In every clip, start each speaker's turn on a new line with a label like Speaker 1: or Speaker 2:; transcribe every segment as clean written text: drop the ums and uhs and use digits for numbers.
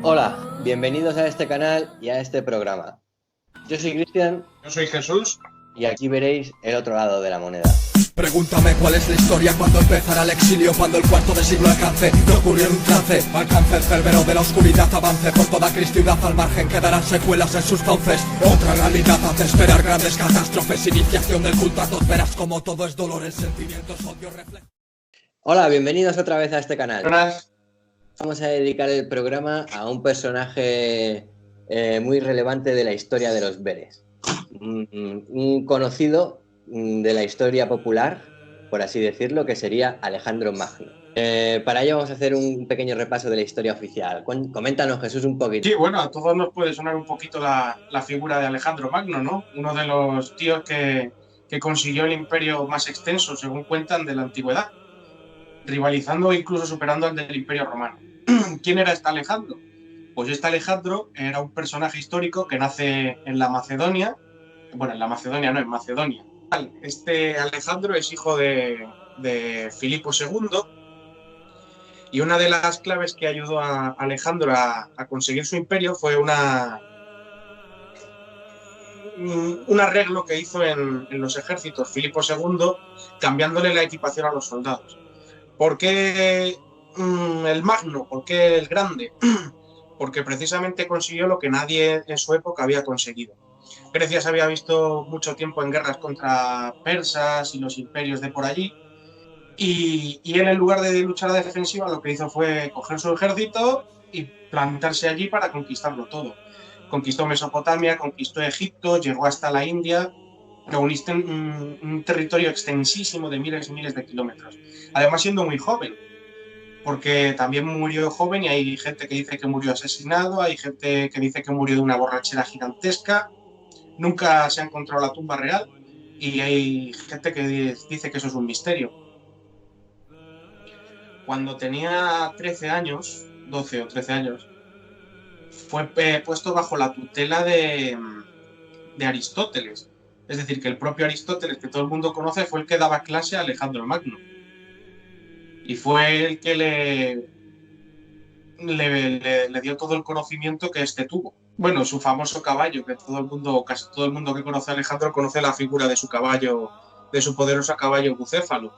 Speaker 1: Hola, bienvenidos a este canal y a este programa. Yo soy Cristian.
Speaker 2: Yo soy Jesús.
Speaker 1: Y aquí veréis el otro lado de la moneda.
Speaker 3: Pregúntame cuál es la historia, cuando empezará el exilio, cuando el cuarto de siglo alcance, no ocurrió en un trance, alcance el cerbero de la oscuridad, avance por toda cristiandad al margen, quedarán secuelas en sus fauces, otra realidad hace esperar grandes catástrofes, iniciación del culto a todos, verás como todo es dolor, el sentimiento es odio, reflejo.
Speaker 1: Hola, bienvenidos otra vez a este canal.
Speaker 2: Buenas.
Speaker 1: Vamos a dedicar el programa a un personaje muy relevante de la historia de los Veres, un conocido de la historia popular, por así decirlo, que sería Alejandro Magno. Para ello vamos a hacer un pequeño repaso de la historia oficial. Coméntanos, Jesús, un poquito.
Speaker 2: Sí, bueno, a todos nos puede sonar un poquito la figura de Alejandro Magno, ¿no? Uno de los tíos que consiguió el imperio más extenso, según cuentan, de la antigüedad, rivalizando e incluso superando al del Imperio Romano. ¿Quién era este Alejandro? Pues este Alejandro era un personaje histórico que nace en la Macedonia, bueno, en la Macedonia no, en Macedonia. Este Alejandro es hijo de Filipo II, y una de las claves que ayudó a Alejandro a conseguir su imperio fue un arreglo que hizo en los ejércitos Filipo II, cambiándole la equipación a los soldados. ¿Por qué el Magno? ¿Por qué el Grande? Porque precisamente consiguió lo que nadie en su época había conseguido. Grecia se había visto mucho tiempo en guerras contra persas y los imperios de por allí, y él, en lugar de luchar a defensiva, lo que hizo fue coger su ejército y plantarse allí para conquistarlo todo. Conquistó Mesopotamia, conquistó Egipto, llegó hasta la India, un territorio extensísimo de miles y miles de kilómetros. Además, siendo muy joven, porque también murió joven, y hay gente que dice que murió asesinado, hay gente que dice que murió de una borrachera gigantesca. Nunca se ha encontrado la tumba real, y hay gente que dice que eso es un misterio. Cuando tenía 13 años, 12 o 13 años, fue puesto bajo la tutela de Aristóteles. Es decir, que el propio Aristóteles, que todo el mundo conoce, fue el que daba clase a Alejandro Magno. Y fue el que le dio todo el conocimiento que este tuvo. Bueno, su famoso caballo, que todo el mundo, casi todo el mundo que conoce a Alejandro conoce la figura de su caballo, de su poderoso caballo Bucéfalo.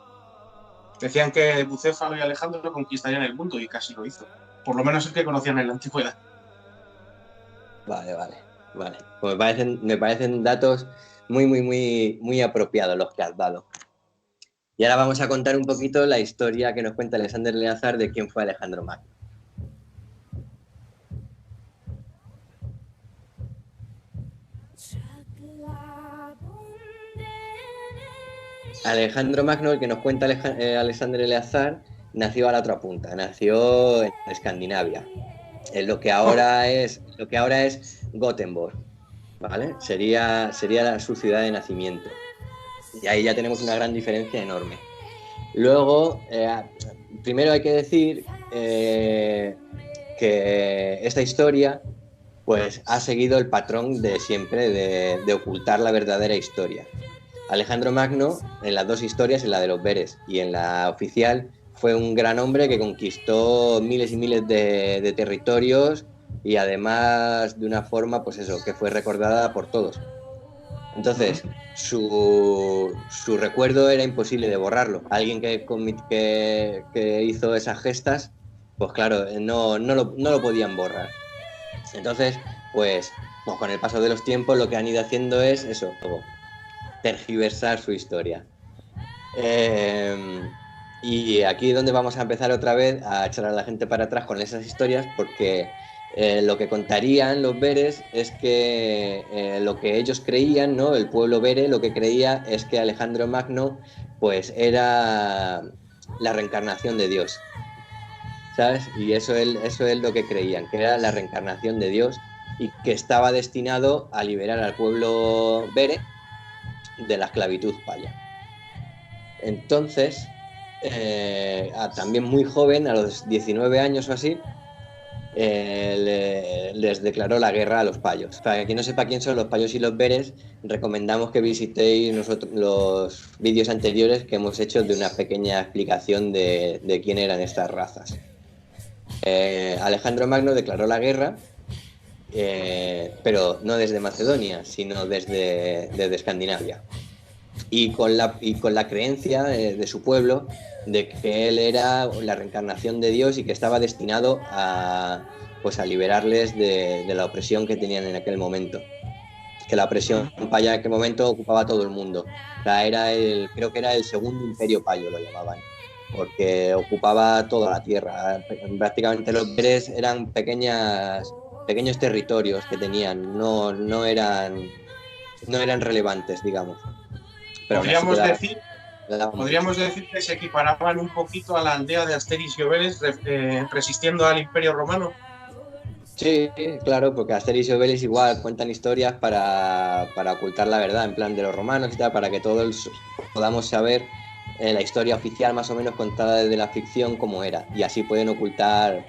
Speaker 2: Decían que Bucéfalo y Alejandro conquistarían el mundo, y casi lo hizo. Por lo menos el que conocían en la antigüedad.
Speaker 1: Vale. Pues me parecen datos muy apropiados los que has dado. Y ahora vamos a contar un poquito la historia que nos cuenta Alexander Eleazar de quién fue Alejandro Magno. Alejandro Magno, el que nos cuenta Alexander Eleazar, nació a la otra punta, nació en Escandinavia, en lo que ahora es Gotemburgo, ¿vale? Sería su ciudad de nacimiento. Y ahí ya tenemos una gran diferencia enorme. Luego, primero hay que decir que esta historia pues ha seguido el patrón de siempre de ocultar la verdadera historia. Alejandro Magno, en las dos historias, en la de los Veres y en la oficial, fue un gran hombre que conquistó miles y miles de territorios, y además de una forma, pues eso, que fue recordada por todos. Entonces, su recuerdo era imposible de borrarlo. Alguien que hizo esas gestas, pues claro, no lo podían borrar. Entonces, pues con el paso de los tiempos lo que han ido haciendo es eso, tergiversar su historia. Y aquí es donde vamos a empezar otra vez a echar a la gente para atrás con esas historias, porque lo que contarían los Veres es que lo que ellos creían, ¿no? El pueblo Vere lo que creía es que Alejandro Magno pues era la reencarnación de Dios, ¿sabes? Y eso es lo que creían, que era la reencarnación de Dios, y que estaba destinado a liberar al pueblo Vere de la esclavitud paya. Entonces, también muy joven, a los 19 años o así, les declaró la guerra a los payos. Para quien no sepa quién son los payos y los Veres, recomendamos que visitéis los vídeos anteriores que hemos hecho de una pequeña explicación de quién eran estas razas. Alejandro Magno declaró la guerra, pero no desde Macedonia, sino desde Escandinavia. Y con la creencia de su pueblo de que él era la reencarnación de Dios y que estaba destinado pues a liberarles de la opresión que tenían en aquel momento. Que la opresión paya en aquel momento ocupaba todo el mundo. O sea, creo que era el segundo imperio payo, lo llamaban, porque ocupaba toda la tierra. Prácticamente los beres eran pequeños territorios que tenían, no eran relevantes, digamos. Pero
Speaker 2: podríamos decir que se equiparaban un poquito a la aldea de Asterix y Obelix, resistiendo al Imperio Romano.
Speaker 1: Sí, claro, porque Asterix y Obelix igual cuentan historias para ocultar la verdad, en plan de los romanos y tal, para que todos podamos saber la historia oficial más o menos contada desde la ficción como era, y así pueden ocultar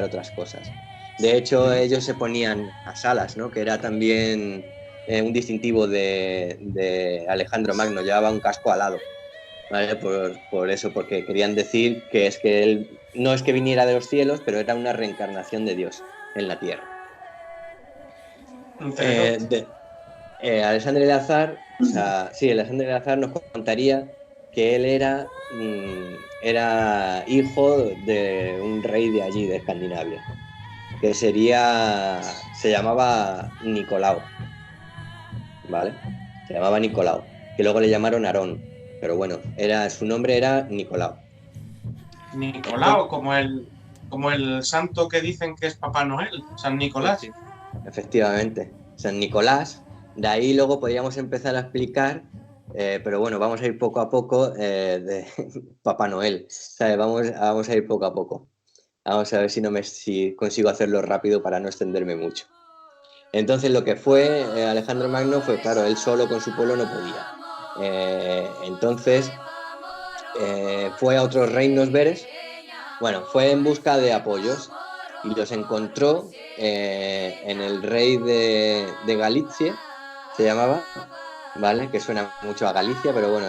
Speaker 1: otras cosas. De hecho, ellos se ponían las alas, ¿no? Que era también un distintivo de Alejandro Magno, llevaba un casco alado, ¿vale? Por eso, porque querían decir que él no es que viniera de los cielos, pero era una reencarnación de Dios en la tierra. Alexandre Eleazar, Alexandre Eleazar nos contaría que él era hijo de un rey de allí, de Escandinavia, que se llamaba Nicolao, ¿vale? Se llamaba Nicolao, que luego le llamaron Aarón, pero bueno, su nombre era Nicolao.
Speaker 2: Nicolao, como el santo que dicen que es Papá Noel, San Nicolás.
Speaker 1: Sí, efectivamente, San Nicolás. De ahí luego podríamos empezar a explicar, pero bueno, vamos a ir poco a poco de Papá Noel, ¿sabes? Vamos a ir poco a poco. Vamos a ver si consigo hacerlo rápido para no extenderme mucho. Entonces lo que fue Alejandro Magno fue, claro, él solo con su pueblo no podía. Entonces fue a otros reinos beres. Bueno, fue en busca de apoyos y los encontró en el rey de Galicia, se llamaba, ¿vale? Que suena mucho a Galicia, pero bueno,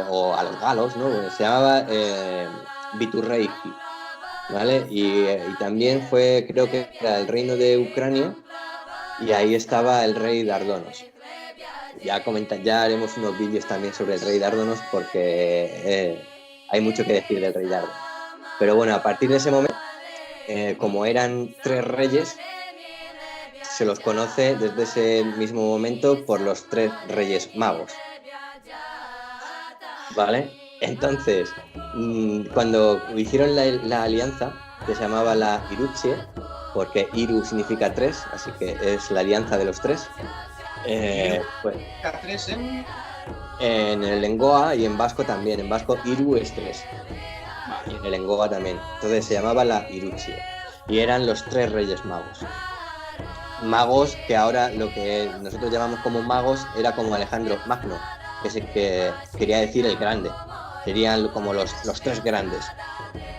Speaker 1: o a los galos, ¿no? Bueno, se llamaba Viturrey, ¿vale? Y también creo que era el reino de Ucrania, y ahí estaba el rey Dardanos. Ya haremos unos vídeos también sobre el rey Dardanos, porque hay mucho que decir del rey Dardanos. Pero bueno, a partir de ese momento, como eran 3 reyes, se los conoce desde ese mismo momento por los 3 reyes magos, ¿vale? Entonces, cuando hicieron la alianza, que se llamaba la Iruchie, porque Iru significa 3, así que es la alianza de los 3. Pues, en el lengoa y en vasco también. En vasco Iru es 3. Y en el lengoa también. Entonces se llamaba la Iruchie. Y eran los 3 reyes magos. Magos que ahora lo que nosotros llamamos como magos era como Alejandro Magno, que quería decir el grande. Serían como los 3 grandes.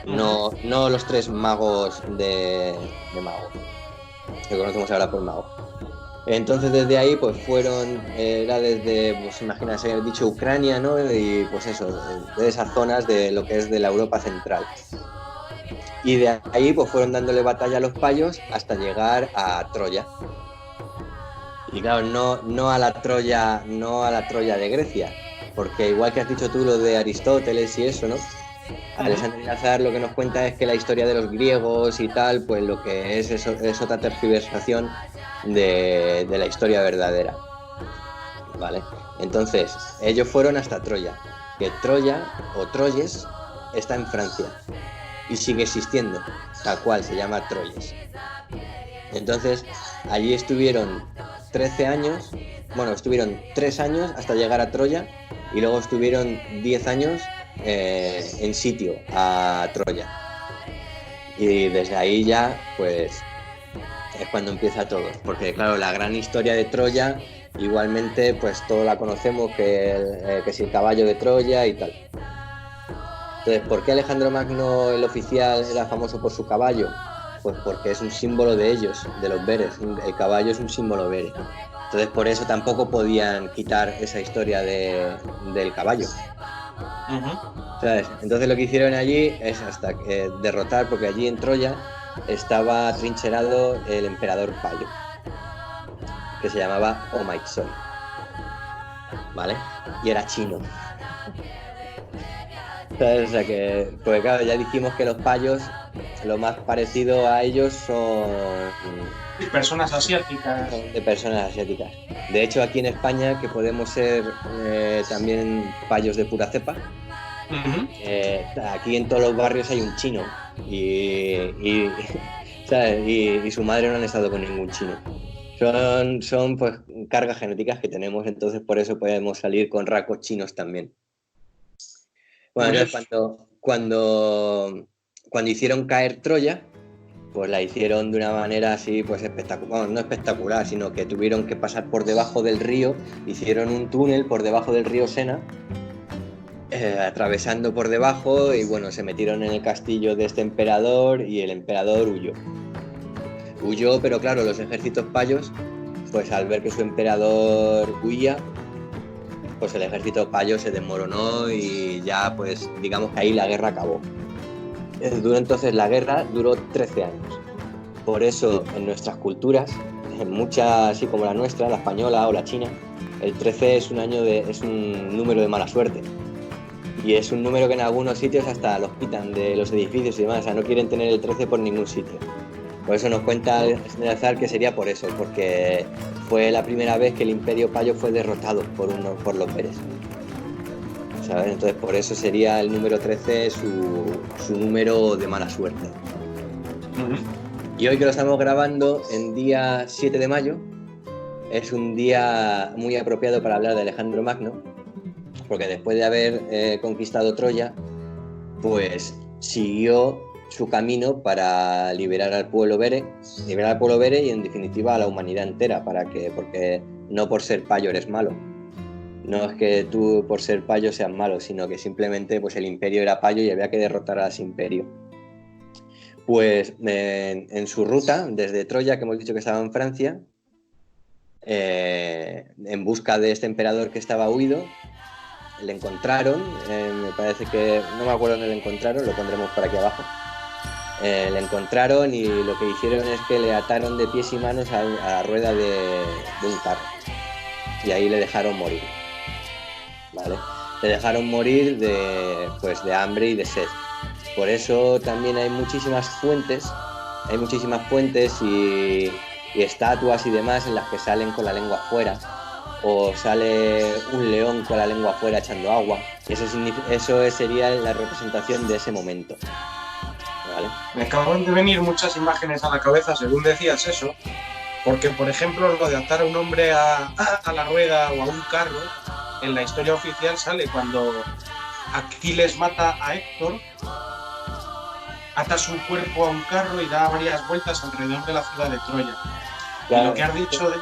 Speaker 1: No los 3 magos de mago, que conocemos ahora por mago. Entonces desde ahí pues era desde, pues imagínate, he dicho Ucrania, ¿no? Y pues eso, de esas zonas de lo que es de la Europa central. Y de ahí pues fueron dándole batalla a los payos hasta llegar a Troya. Y claro, no a la Troya de Grecia, porque igual que has dicho tú lo de Aristóteles y eso, ¿no? Alexandre Eleazar lo que nos cuenta es que la historia de los griegos y tal, pues lo que es otra tergiversación de la historia verdadera, ¿vale? Entonces, ellos fueron hasta Troya, que Troya, o Troyes, está en Francia y sigue existiendo, tal cual, se llama Troyes. Entonces, allí estuvieron 13 años, bueno, estuvieron 3 años hasta llegar a Troya, y luego estuvieron 10 años en sitio a Troya. Y desde ahí ya, pues, es cuando empieza todo. Porque, claro, la gran historia de Troya, igualmente, pues todos la conocemos, que si el caballo de Troya y tal. Entonces, ¿por qué Alejandro Magno, el oficial, era famoso por su caballo? Pues porque es un símbolo de ellos, de los beres. El caballo es un símbolo bere. Entonces, por eso tampoco podían quitar esa historia del caballo. ¿Sabes? Entonces lo que hicieron allí es hasta derrotar, porque allí en Troya estaba trincherado el emperador Payo, que se llamaba Omaixon, ¿vale? Y era chino. ¿Sabes? O sea que, pues claro, ya dijimos que los payos, lo más parecido a ellos son
Speaker 2: Personas asiáticas.
Speaker 1: de personas asiáticas. De hecho, aquí en España, que podemos ser también payos de pura cepa, aquí en todos los barrios hay un chino ¿sabes? Y su madre no han estado con ningún chino. Son pues cargas genéticas que tenemos, entonces por eso podemos salir con rasgos chinos también. Bueno, entonces cuando hicieron caer Troya, pues la hicieron de una manera así, pues espectacular, bueno, no espectacular, sino que tuvieron que pasar por debajo del río, hicieron un túnel por debajo del río Sena, atravesando por debajo, y bueno, se metieron en el castillo de este emperador y el emperador huyó. Huyó, pero claro, los ejércitos payos, pues al ver que su emperador huía, pues el ejército payo se desmoronó y ya, pues digamos que ahí la guerra acabó. La guerra duró 13 años. Por eso en nuestras culturas, en muchas, así como la nuestra, la española o la china, el 13 es un número de mala suerte. Y es un número que en algunos sitios hasta los quitan de los edificios y demás, o sea, no quieren tener el 13 por ningún sitio. Por eso nos cuenta el azar que sería por eso, porque fue la primera vez que el imperio payo fue derrotado por los Pérez. ¿Sabes? Entonces por eso sería el número 13 su número de mala suerte. Y hoy que lo estamos grabando en día 7 de mayo, es un día muy apropiado para hablar de Alejandro Magno, porque después de haber conquistado Troya, pues siguió su camino para liberar al pueblo bere y en definitiva a la humanidad entera, porque no por ser payo eres malo. No es que tú por ser payo seas malo, sino que simplemente pues el imperio era payo y había que derrotar a ese imperio. Pues en su ruta, desde Troya, que hemos dicho que estaba en Francia, en busca de este emperador que estaba huido, le encontraron, me parece que, no me acuerdo dónde le encontraron, lo pondremos por aquí abajo. Le encontraron y lo que hicieron es que le ataron de pies y manos a la rueda de un carro y ahí le dejaron morir. ¿Vale? Le dejaron morir de hambre y de sed. Por eso también hay muchísimas fuentes y estatuas y demás en las que salen con la lengua afuera, o sale un león con la lengua afuera echando agua. Eso sería la representación de ese momento. ¿Vale?
Speaker 2: Me acaban de venir muchas imágenes a la cabeza según decías eso, porque por ejemplo lo de atar a un hombre a la rueda o a un carro, en la historia oficial sale cuando Aquiles mata a Héctor, ata su cuerpo a un carro y da varias vueltas alrededor de la ciudad de Troya. Claro. Y lo que has dicho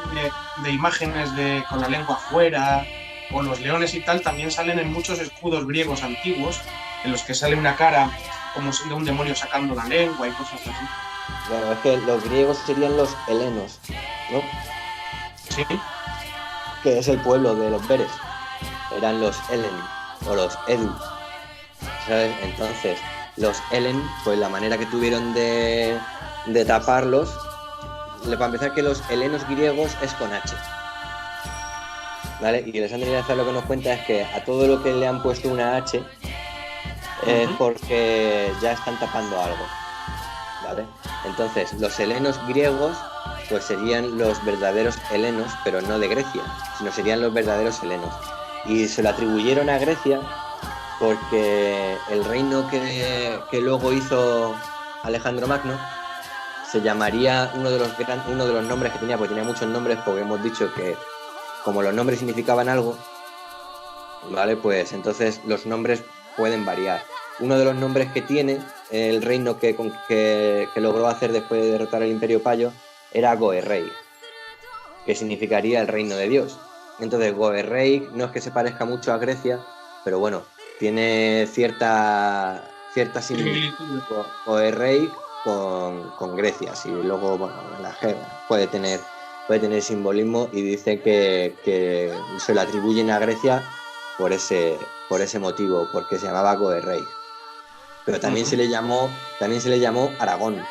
Speaker 2: de imágenes con la lengua afuera o los leones y tal, también salen en muchos escudos griegos antiguos en los que sale una cara como de un demonio sacando la lengua y cosas así.
Speaker 1: Claro, es que los griegos serían los helenos, ¿no?
Speaker 2: Sí.
Speaker 1: Que es el pueblo de los Beres. Eran los Helen o los Edu, ¿sabes? Entonces, los Helen, pues la manera que tuvieron de taparlos, para empezar que los helenos griegos es con H, ¿vale? Y Alessandro Irazar lo que nos cuenta es que a todo lo que le han puesto una H es porque ya están tapando algo, ¿vale? Entonces, los helenos griegos pues serían los verdaderos helenos, pero no de Grecia, sino serían los verdaderos helenos. Y se lo atribuyeron a Grecia porque el reino que luego hizo Alejandro Magno se llamaría uno de los nombres que tenía, porque tenía muchos nombres, porque hemos dicho que como los nombres significaban algo, ¿vale? Pues entonces los nombres pueden variar. Uno de los nombres que tiene el reino que logró hacer después de derrotar al Imperio Payo era Goerrey, que significaría el reino de Dios. Entonces Goerrey no es que se parezca mucho a Grecia, pero bueno, tiene cierta similitud Goerrey con Grecia. Si luego, bueno, la jerga puede tener simbolismo, y dice que se lo atribuyen a Grecia por ese motivo, porque se llamaba Goerrey. Pero también se le llamó Aragón,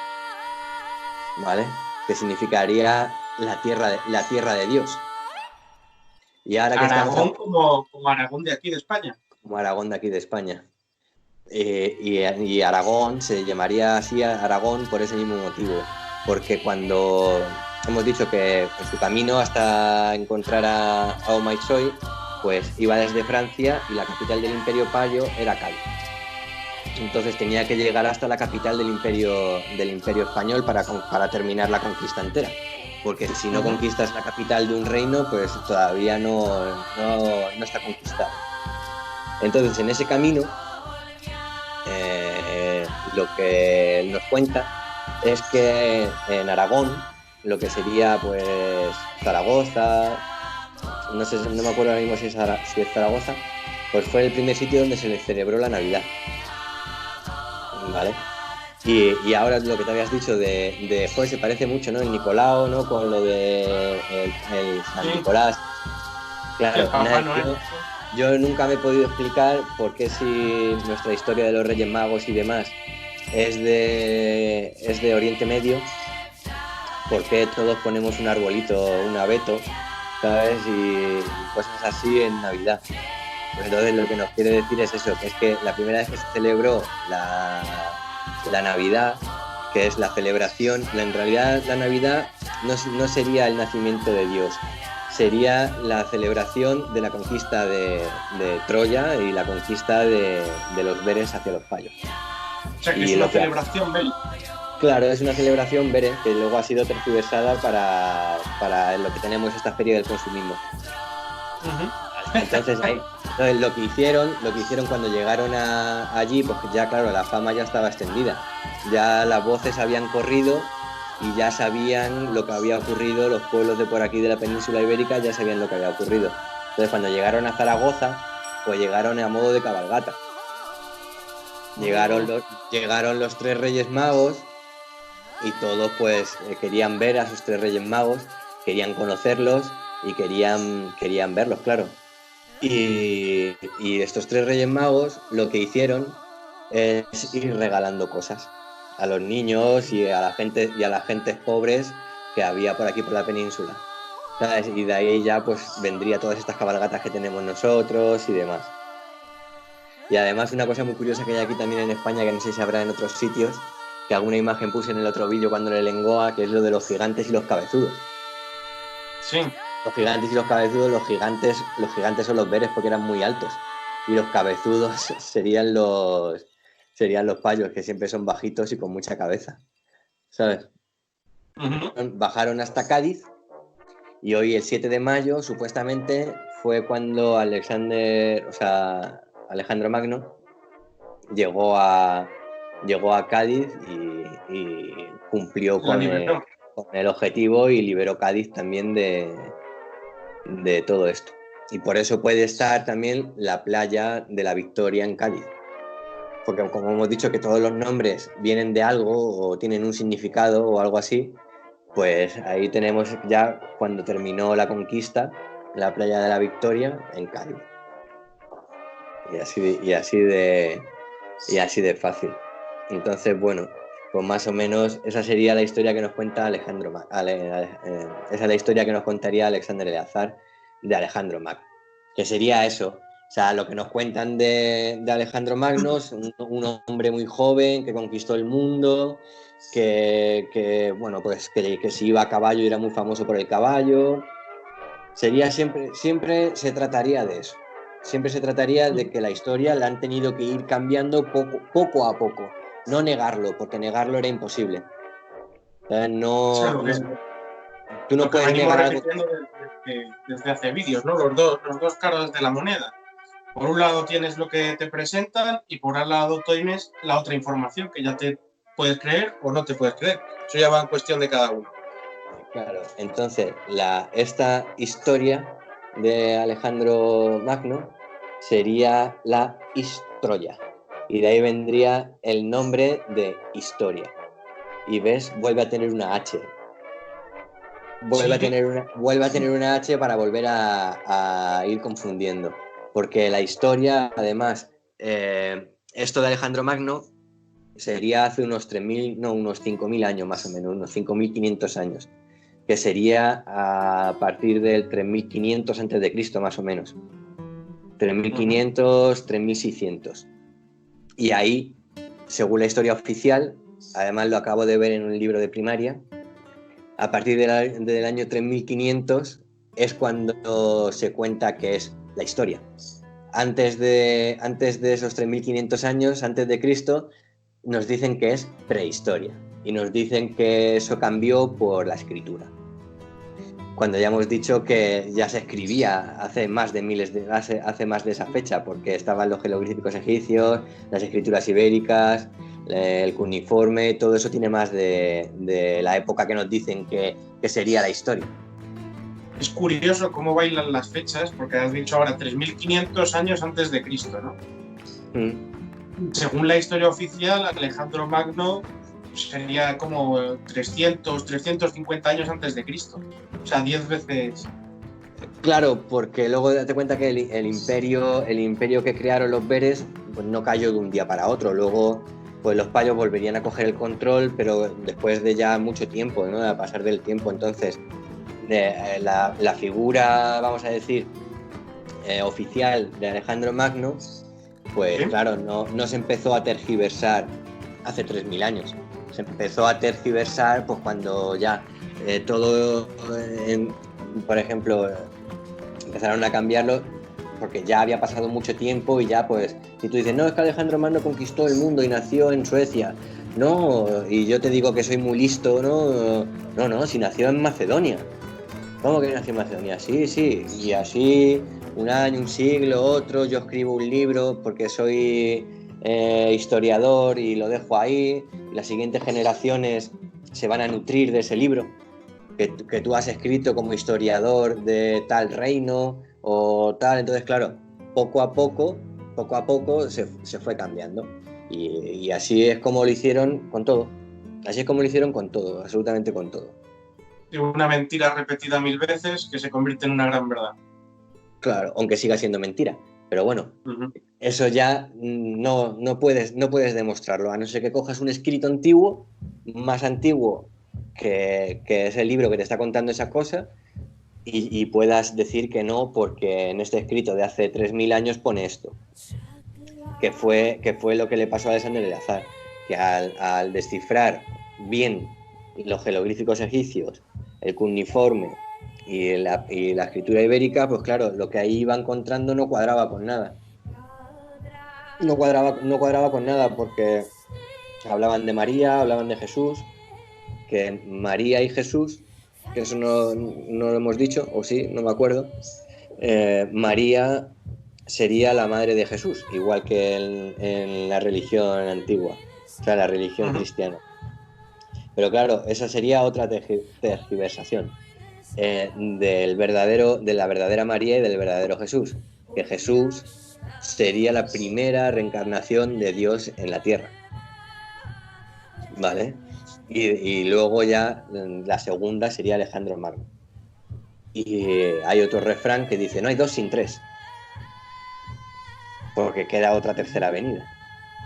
Speaker 1: ¿vale? Que significaría la tierra de Dios. Y ahora que
Speaker 2: Aragón como Aragón de aquí de España.
Speaker 1: Como Aragón de aquí de España. Y Aragón se llamaría así Aragón por ese mismo motivo. Porque cuando hemos dicho que en su camino hasta encontrar a Omaishoy, pues iba desde Francia y la capital del Imperio Payo era Cádiz. Entonces tenía que llegar hasta la capital del Imperio Español para terminar la conquista entera. Porque si no conquistas la capital de un reino, pues todavía no está conquistado. Entonces, en ese camino, lo que nos cuenta es que en Aragón, lo que sería pues Zaragoza, no me acuerdo ahora mismo si es Zaragoza, pues fue el primer sitio donde se le celebró la Navidad. ¿Vale? Y ahora lo que te habías dicho de joder, se parece mucho, ¿no? El Nicolau, ¿no? Con lo de el San Nicolás. Claro, yo nunca me he podido explicar por qué, si nuestra historia de los Reyes Magos y demás es de Oriente Medio, por qué todos ponemos un arbolito, un abeto, ¿sabes? Y cosas así en Navidad. Pues entonces lo que nos quiere decir es eso, que es que la primera vez que se celebró la Navidad, que es la celebración, en realidad la Navidad no sería el nacimiento de Dios, sería la celebración de la conquista de Troya y la conquista de los Veres hacia los Payos.
Speaker 2: O sea, que es una celebración bélica.
Speaker 1: Claro, es una celebración Bere que luego ha sido tergiversada para lo que tenemos esta feria del consumismo. Entonces, lo que hicieron cuando llegaron allí, pues ya claro, la fama ya estaba extendida, ya las voces habían corrido y ya sabían lo que había ocurrido, los pueblos de por aquí de la península ibérica ya sabían lo que había ocurrido. Entonces cuando llegaron a Zaragoza, pues llegaron a modo de cabalgata. Llegaron los 3 Reyes Magos y todos pues querían ver a sus 3 Reyes Magos, querían conocerlos y querían verlos, claro. Y estos 3 Reyes Magos lo que hicieron es ir regalando cosas a los niños y a las gentes pobres que había por aquí por la península, ¿sabes? Y de ahí ya pues vendría todas estas cabalgatas que tenemos nosotros y demás. Y además una cosa muy curiosa que hay aquí también en España, que no sé si habrá en otros sitios, que alguna imagen puse en el otro vídeo cuando le lengoa, que es lo de los gigantes y los cabezudos.
Speaker 2: Sí.
Speaker 1: Los gigantes y los cabezudos, los gigantes son los Veres porque eran muy altos, y los cabezudos serían los Payos, que siempre son bajitos y con mucha cabeza, ¿sabes? Bajaron hasta Cádiz y hoy, el 7 de mayo, supuestamente fue cuando Alejandro Magno llegó a Cádiz y cumplió con el objetivo y liberó Cádiz también de todo esto. Y por eso puede estar también la playa de la Victoria en Cádiz. Porque como hemos dicho que todos los nombres vienen de algo o tienen un significado o algo así, pues ahí tenemos ya, cuando terminó la conquista, la playa de la Victoria en Cádiz. Y así de fácil. Entonces, bueno, pues más o menos esa sería la historia que nos cuenta esa es la historia que nos contaría Alexander Eleazar de Alejandro Magno, que sería eso. O sea, lo que nos cuentan de Alejandro Magno es un hombre muy joven que conquistó el mundo, que bueno, pues que si iba a caballo era muy famoso por el caballo. Sería siempre se trataría de eso. Siempre se trataría de que la historia la han tenido que ir cambiando poco a poco. No negarlo, porque negarlo era imposible. Tú no puedes negar algo.
Speaker 2: Desde hace vídeos, ¿no? Los dos caras de la moneda. Por un lado tienes lo que te presentan y por otro lado tienes la otra información que ya te puedes creer o no te puedes creer. Eso ya va en cuestión de cada uno.
Speaker 1: Claro, entonces esta historia de Alejandro Magno sería la Historia, y de ahí vendría el nombre de historia. Y ves, vuelve a tener una H. Vuelve a tener una H para volver a ir confundiendo. porque la historia, además, esto de Alejandro Magno sería hace unos 3.000, no, unos 5.000 años más o menos, unos 5.500 años, que sería a partir del 3.500 antes de Cristo más o menos, 3.500, 3.600. Y ahí, según la historia oficial, además lo acabo de ver en un libro de primaria, a partir del año 3.500 es cuando se cuenta que es la historia. Antes de esos 3.500 años, antes de Cristo, nos dicen que es prehistoria y nos dicen que eso cambió por la escritura. Cuando ya hemos dicho que ya se escribía hace más de esa fecha, porque estaban los jeroglíficos egipcios, las escrituras ibéricas, el cuneiforme, todo eso tiene más de la época que nos dicen que sería la historia.
Speaker 2: Es curioso cómo bailan las fechas, porque has dicho ahora 3.500 años antes de Cristo, ¿no? Según la historia oficial, Alejandro Magno sería como 350 años antes de Cristo. O sea, 10 veces.
Speaker 1: Claro, porque luego date cuenta que el imperio que crearon los beres pues no cayó de un día para otro. Luego pues los payos volverían a coger el control, pero después de ya mucho tiempo, ¿no? A pasar del tiempo. Entonces, la figura, vamos a decir, oficial de Alejandro Magno, pues ¿sí? Claro, no se empezó a tergiversar hace 3.000 años. Se empezó a tergiversar pues cuando ya todo, por ejemplo, empezaron a cambiarlo porque ya había pasado mucho tiempo y ya pues, si tú dices, no, es que Alejandro Magno conquistó el mundo y nació en Suecia, no, y yo te digo que soy muy listo, no, si nació en Macedonia. ¿Cómo que nació en Macedonia? Sí, y así un año, un siglo, otro, yo escribo un libro porque soy historiador y lo dejo ahí, y las siguientes generaciones se van a nutrir de ese libro que tú has escrito como historiador de tal reino o tal. Entonces, claro, poco a poco se fue cambiando, y así es como lo hicieron con todo. Así es como lo hicieron con todo, absolutamente con todo.
Speaker 2: Una mentira repetida 1000 veces que se convierte en una gran verdad.
Speaker 1: Claro, aunque siga siendo mentira. Pero bueno, eso ya no puedes demostrarlo, a no ser que cojas un escrito antiguo, más antiguo que es el libro que te está contando esa cosa, y puedas decir que no, porque en este escrito de hace 3.000 años pone esto. Que fue lo que le pasó a Alexander el Azar, que al descifrar bien los jeroglíficos egipcios, el cuneiforme y la escritura ibérica, pues claro, lo que ahí iba encontrando no cuadraba con nada. No cuadraba con nada, porque hablaban de María, hablaban de Jesús, que María y Jesús, que eso no lo hemos dicho, o sí, no me acuerdo. María sería la madre de Jesús, igual que en la religión antigua, o sea, la religión cristiana. Pero claro, esa sería otra tergiversación de la verdadera María y del verdadero Jesús, que Jesús sería la primera reencarnación de Dios en la tierra, ¿vale? Y luego ya la segunda sería Alejandro Magno. Y hay otro refrán que dice, no hay dos sin tres, porque queda otra tercera venida.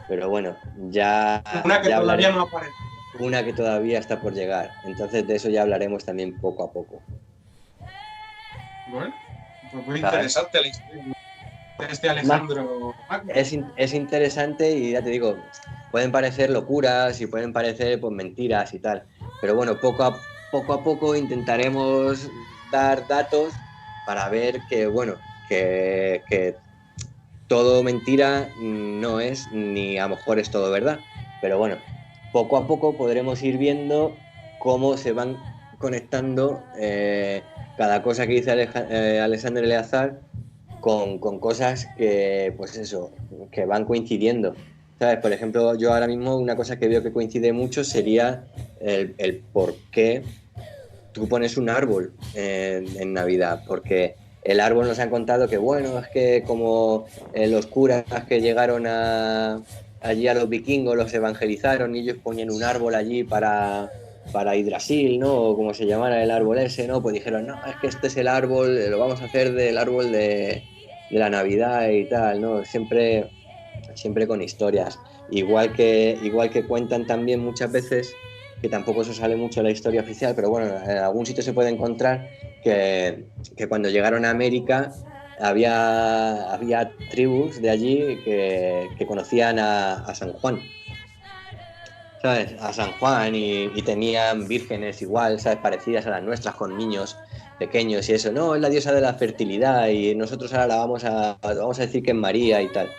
Speaker 1: Pero bueno, ya...
Speaker 2: Una que todavía no aparece.
Speaker 1: Una que todavía está por llegar. Entonces de eso ya hablaremos también poco a poco.
Speaker 2: Bueno, pues muy interesante la historia de este Alejandro Magno.
Speaker 1: Es interesante, y ya te digo, pueden parecer locuras y pueden parecer pues mentiras y tal. Pero bueno, poco a poco intentaremos dar datos para ver que todo mentira no es, ni a lo mejor es todo verdad. Pero bueno, poco a poco podremos ir viendo cómo se van conectando cada cosa que dice Alexander el Azar con cosas que, pues eso, que van coincidiendo. ¿Sabes? Por ejemplo, yo ahora mismo una cosa que veo que coincide mucho sería el por qué tú pones un árbol en Navidad, porque el árbol nos han contado que, bueno, es que como los curas que llegaron allí a los vikingos los evangelizaron y ellos ponían un árbol allí para Yggdrasil, ¿no? O como se llamara el árbol ese, ¿no? Pues dijeron, no, es que este es el árbol, lo vamos a hacer del árbol de la Navidad y tal, ¿no? Siempre con historias. Igual que cuentan también muchas veces, que tampoco eso sale mucho en la historia oficial, pero bueno, en algún sitio se puede encontrar que cuando llegaron a América había tribus de allí que conocían a San Juan, ¿sabes? A San Juan y tenían vírgenes igual, ¿sabes? Parecidas a las nuestras, con niños pequeños y eso. No, es la diosa de la fertilidad y nosotros ahora vamos a decir que es María y tal,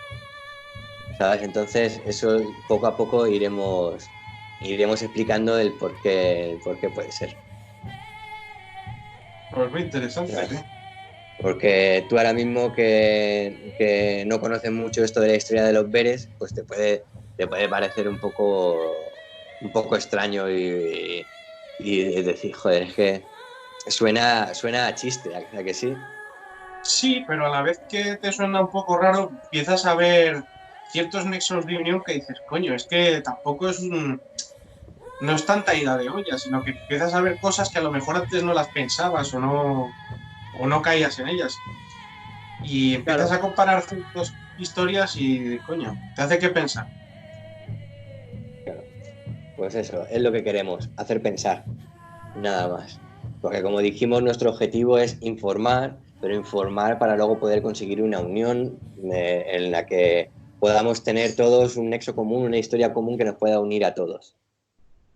Speaker 1: ¿sabes? Entonces eso poco a poco iremos explicando el por qué puede ser.
Speaker 2: Pues muy interesante,
Speaker 1: ¿Sabes?
Speaker 2: ¿sí?
Speaker 1: Porque tú ahora mismo que no conoces mucho esto de la historia de los Veres, pues te puede parecer un poco extraño y decir, joder, es que suena a chiste, ¿a que sí?
Speaker 2: Sí, pero a la vez que te suena un poco raro, empiezas a ver ciertos nexos de unión que dices, coño, es que tampoco no es tanta ida de olla, sino que empiezas a ver cosas que a lo mejor antes no las pensabas o no caías en ellas. Y empiezas
Speaker 1: Claro.
Speaker 2: a comparar ciertas historias y, coño, te hace que pensar.
Speaker 1: Claro. Pues eso, es lo que queremos, hacer pensar, nada más. Porque como dijimos, nuestro objetivo es informar, pero informar para luego poder conseguir una unión en la que podamos tener todos un nexo común, una historia común que nos pueda unir a todos.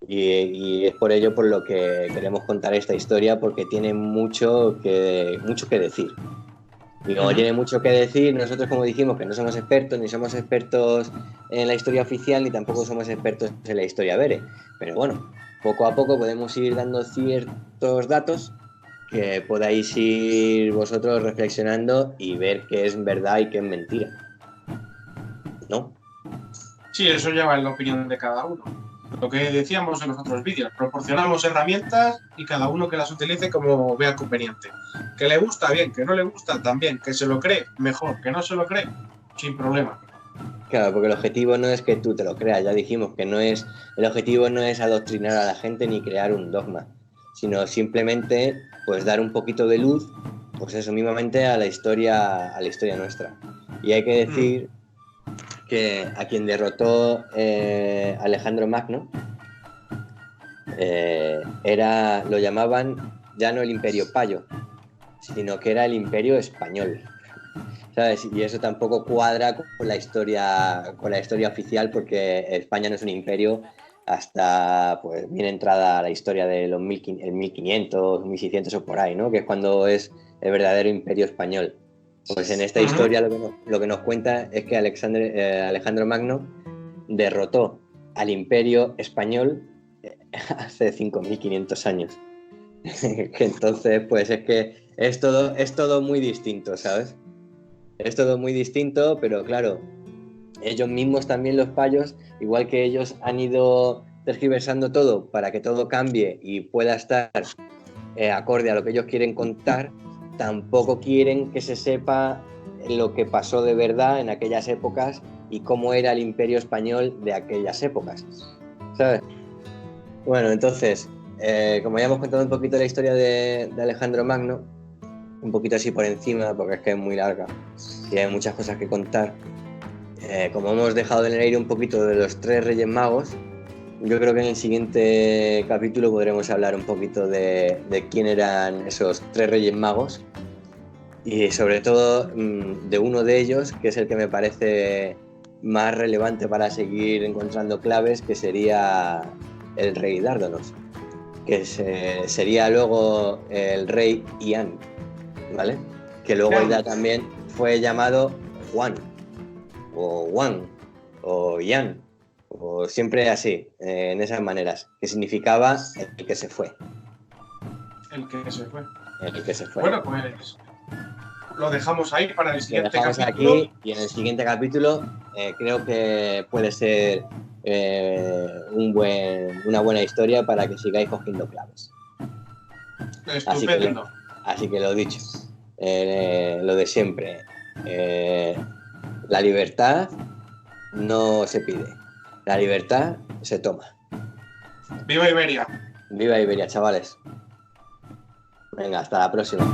Speaker 1: Y es por ello por lo que queremos contar esta historia, porque tiene mucho que decir. Y como tiene mucho que decir, nosotros, como dijimos, que no somos expertos, ni somos expertos en la historia oficial, ni tampoco somos expertos en la historia Vere. Pero bueno, poco a poco podemos ir dando ciertos datos que podáis ir vosotros reflexionando y ver qué es verdad y qué es mentira, ¿no?
Speaker 2: Sí, eso ya va en la opinión de cada uno. Lo que decíamos en los otros vídeos, proporcionamos herramientas y cada uno que las utilice como vea conveniente. Que le gusta, bien, que no le gusta, también. Que se lo cree, mejor. Que no se lo cree, sin problema.
Speaker 1: Claro, porque el objetivo no es que tú te lo creas, ya dijimos que el objetivo no es adoctrinar a la gente ni crear un dogma, sino simplemente pues dar un poquito de luz, pues eso mismamente a la historia nuestra. Y hay que decir que a quien derrotó Alejandro Magno lo llamaban ya no el Imperio Payo, sino que era el Imperio Español, ¿sabes? Y eso tampoco cuadra con la historia oficial, porque España no es un imperio hasta pues bien entrada la historia de los 1500, 1600 o por ahí, ¿no? Que es cuando es el verdadero Imperio Español. Pues en esta historia lo que nos cuenta es que Alejandro Magno derrotó al Imperio Español hace 5500 años. Entonces, pues es que es todo muy distinto, ¿sabes? Es todo muy distinto, pero claro, ellos mismos también, los payos, igual que ellos han ido tergiversando todo para que todo cambie y pueda estar acorde a lo que ellos quieren contar, tampoco quieren que se sepa lo que pasó de verdad en aquellas épocas y cómo era el Imperio Español de aquellas épocas, ¿sabes? Bueno, entonces, como ya hemos contado un poquito la historia de Alejandro Magno, un poquito así por encima, porque es que es muy larga y hay muchas cosas que contar, como hemos dejado en el aire un poquito de los 3 Reyes Magos, yo creo que en el siguiente capítulo podremos hablar un poquito de quién eran esos 3 Reyes Magos y sobre todo de uno de ellos, que es el que me parece más relevante para seguir encontrando claves, que sería el rey Dárdanos, que sería luego el rey Ian, ¿vale? Que luego ya también fue llamado Juan, o Juan, o Ian, o siempre así, en esas maneras, que significaba el que se fue.
Speaker 2: El que se fue.
Speaker 1: El que se fue.
Speaker 2: Bueno, pues lo dejamos ahí para el siguiente capítulo.
Speaker 1: Aquí, y en el siguiente capítulo creo que puede ser una buena historia para que sigáis cogiendo claves.
Speaker 2: Estupendo.
Speaker 1: Así que lo dicho, lo de siempre, la libertad no se pide, la libertad se toma.
Speaker 2: ¡Viva Iberia!
Speaker 1: ¡Viva Iberia, chavales! Venga, hasta la próxima.